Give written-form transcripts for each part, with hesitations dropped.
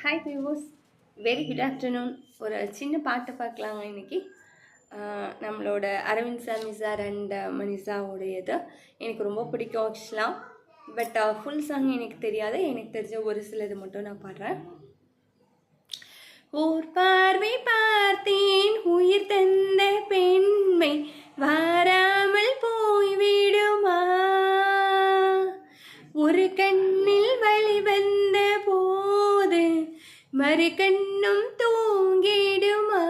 Hi viewers, very good afternoon. ஒரு சின்ன பாட்டை பார்க்கலாங்க இன்னைக்கு. நம்மளோட அரவிந்த் சாமி சார் அண்ட் மனிஷாவுடையது எனக்கு ரொம்ப பிடிக்கும் ஆக்சுவலாக. பட் ஃபுல் சாங் எனக்கு தெரியாது, எனக்கு தெரிஞ்ச ஒரு சிலது மட்டும் நான் பாடுறேன். ஓர் பார்வை பார்த்தேன் உயிர் தந்த பெண்மை வாராமல் போய்விடுமா, ஒரு கண்ணில் வழி வந்த போது மறு கண்ணும் தூங்கிடுமா,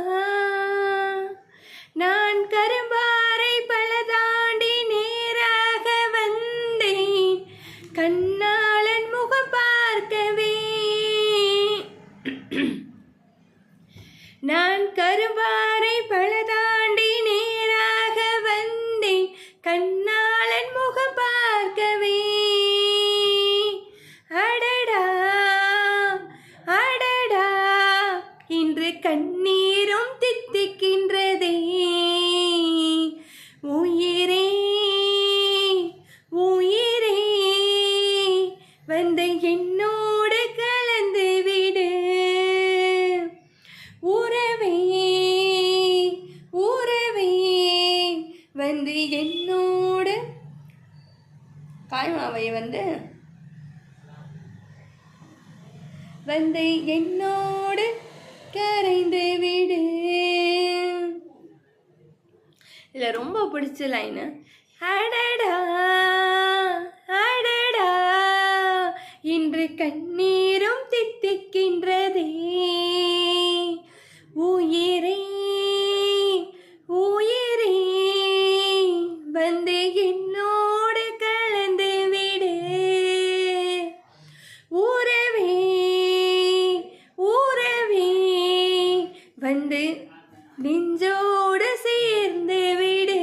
நான் கரும்பாறை பல தாண்டி நேராக வந்தேன் கண்ணாளன் முகம் பார்க்கவே, நான் கரும்பாறை பல தாண்டி நேராக வந்தேன் கண்ணாளன் முகம் பார்க்கவே, அடடா அடடா இன்று கண்ணீரும் தித்திக்கின்றதே, உயிரே உயிரே வந்து என்னோடு கலந்து விடு, உறவே உறவே வந்து என்னோடு காய்மாவை வந்து என்னோடு கரைந்து விடு. இதில் ரொம்ப பிடிச்ச லைனு, அடடா அடடா இன்று கண்ணீரும் தித்திக்கின்றதே, உயிரே உயிரே வந்து என்னோடு கலந்து விடு, உறவே உறவே வந்து நெஞ்சோடு சேர்ந்து விடு,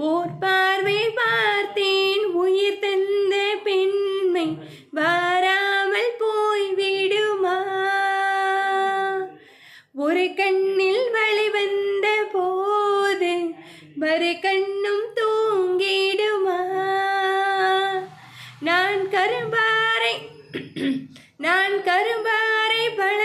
ஓர் பார்வை பார்த்தேன் உயிர் தந்த பெண்மை வாராமல் போய்விடுமா, ஒரு கண்ணில் வழி வந்த போது மறு கண்ணும் தூங்கிடுமா, நான் கரும்பாறை பல